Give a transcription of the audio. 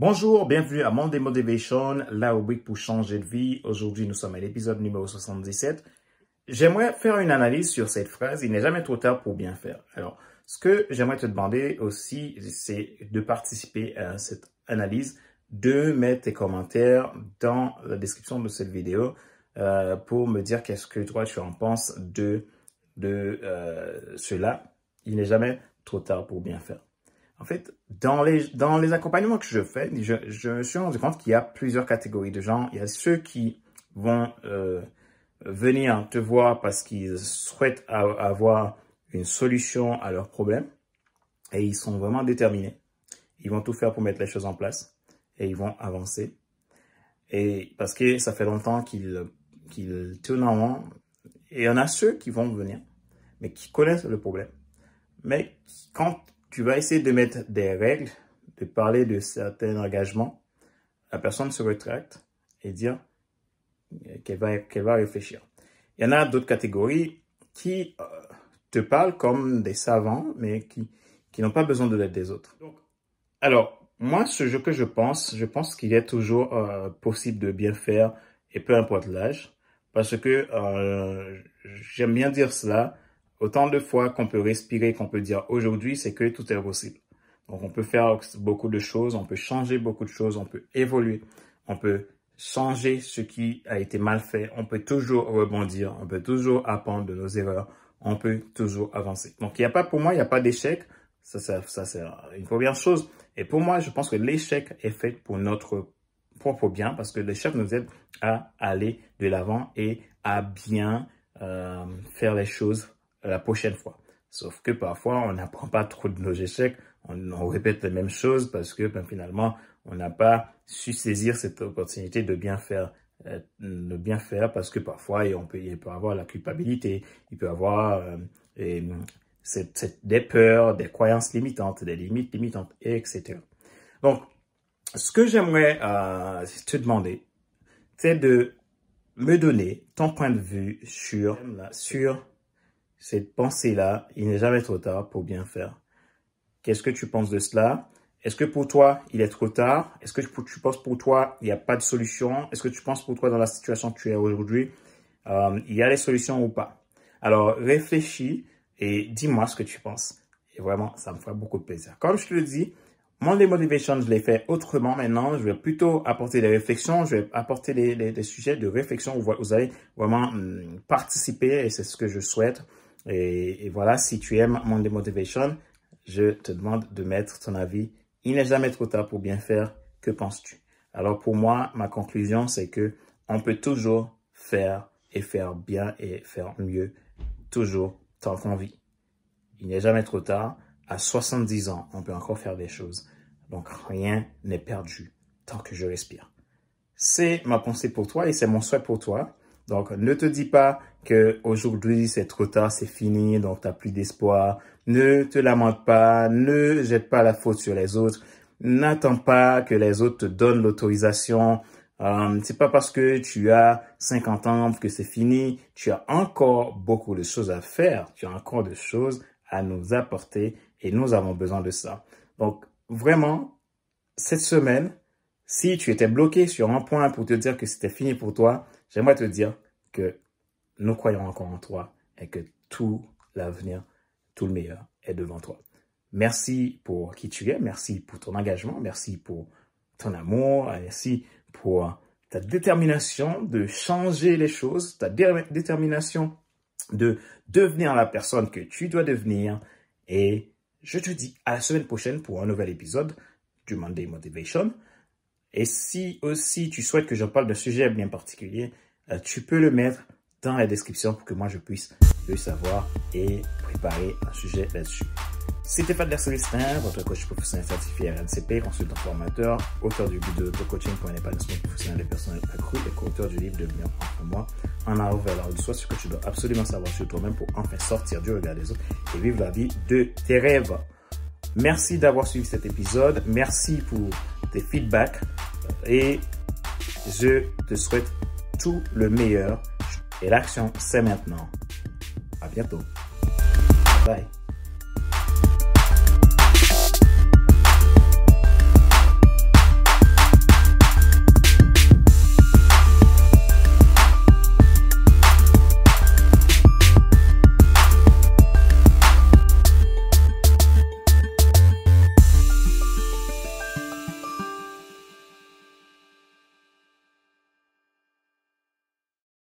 Bonjour, bienvenue à Monday Motivation, la rubrique pour changer de vie. Aujourd'hui, nous sommes à l'épisode numéro 77. J'aimerais faire une analyse sur cette phrase. Il n'est jamais trop tard pour bien faire. Alors, ce que j'aimerais te demander aussi, c'est de participer à cette analyse, de mettre tes commentaires dans la description de cette vidéo pour me dire qu'est-ce que toi tu en penses de cela. Il n'est jamais trop tard pour bien faire. En fait, dans les accompagnements que je fais, je me suis rendu compte qu'il y a plusieurs catégories de gens. Il y a ceux qui vont venir te voir parce qu'ils souhaitent avoir une solution à leurs problèmes et ils sont vraiment déterminés. Ils vont tout faire pour mettre les choses en place et ils vont avancer. Et parce que ça fait longtemps qu'ils tournent en rond. Et il y en a ceux qui vont venir, mais qui connaissent le problème. Mais quand tu vas essayer de mettre des règles, de parler de certains engagements, la personne se rétracte et dire qu'elle va réfléchir. Il y en a d'autres catégories qui te parlent comme des savants, mais qui n'ont pas besoin de l'aide des autres. Alors, moi, ce que je pense qu'il est toujours possible de bien faire, et peu importe l'âge, parce que j'aime bien dire cela. Autant de fois qu'on peut respirer, qu'on peut dire aujourd'hui, c'est que tout est possible. Donc, on peut faire beaucoup de choses, on peut changer beaucoup de choses, on peut évoluer, on peut changer ce qui a été mal fait, on peut toujours rebondir, on peut toujours apprendre de nos erreurs, on peut toujours avancer. Donc, pour moi, il n'y a pas d'échec. Ça, c'est une première chose. Et pour moi, je pense que l'échec est fait pour notre propre bien, parce que l'échec nous aide à aller de l'avant et à bien faire les choses la prochaine fois. Sauf que parfois, on n'apprend pas trop de nos échecs. On répète les mêmes choses parce que finalement, on n'a pas su saisir cette opportunité de bien faire parce que parfois, il peut avoir la culpabilité, il peut avoir des peurs, des croyances limitantes, des limites limitantes, etc. Donc, ce que j'aimerais te demander, c'est de me donner ton point de vue sur cette pensée-là. Il n'est jamais trop tard pour bien faire. Qu'est-ce que tu penses de cela? Est-ce que pour toi, il est trop tard? Est-ce que tu penses pour toi, il n'y a pas de solution? Est-ce que tu penses pour toi, dans la situation que tu es aujourd'hui, il y a des solutions ou pas? Alors, réfléchis et dis-moi ce que tu penses. Et vraiment, ça me fera beaucoup de plaisir. Comme je te le dis, Monday Motivation, je l'ai fait autrement maintenant. Je vais plutôt apporter des réflexions. Je vais apporter des sujets de réflexion où vous allez vraiment participer et c'est ce que je souhaite. Et voilà, si tu aimes Monday Motivation, je te demande de mettre ton avis. Il n'est jamais trop tard pour bien faire. Que penses-tu? Alors pour moi, ma conclusion, c'est que on peut toujours faire et faire bien et faire mieux, toujours tant qu'on vit. Il n'est jamais trop tard. À 70 ans, on peut encore faire des choses. Donc rien n'est perdu tant que je respire. C'est ma pensée pour toi et c'est mon souhait pour toi. Donc, ne te dis pas que aujourd'hui c'est trop tard, c'est fini, donc tu n'as plus d'espoir. Ne te lamente pas, ne jette pas la faute sur les autres. N'attends pas que les autres te donnent l'autorisation. C'est pas parce que tu as 50 ans que c'est fini. Tu as encore beaucoup de choses à faire. Tu as encore des choses à nous apporter et nous avons besoin de ça. Donc, vraiment, cette semaine, si tu étais bloqué sur un point pour te dire que c'était fini pour toi, j'aimerais te dire que nous croyons encore en toi et que tout l'avenir, tout le meilleur est devant toi. Merci pour qui tu es, merci pour ton engagement, merci pour ton amour, merci pour ta détermination de changer les choses, ta détermination de devenir la personne que tu dois devenir. Et je te dis à la semaine prochaine pour un nouvel épisode du Monday Motivation. Et si aussi tu souhaites que je parle d'un sujet bien particulier, tu peux le mettre dans la description pour que moi je puisse le savoir et préparer un sujet là-dessus. C'était Fadler Célestin, votre coach professionnel certifié RNCP, consultant formateur, auteur du guide de coaching pour un épanouissement professionnel des personnes accrues et co-auteur du livre Devenir entre moi, en arrivant vers la route de soi, ce que tu dois absolument savoir sur toi-même pour enfin sortir du regard des autres et vivre la vie de tes rêves. Merci d'avoir suivi cet épisode. Merci pour tes feedbacks et je te souhaite tout le meilleur. Et l'action, c'est maintenant. À bientôt. Bye.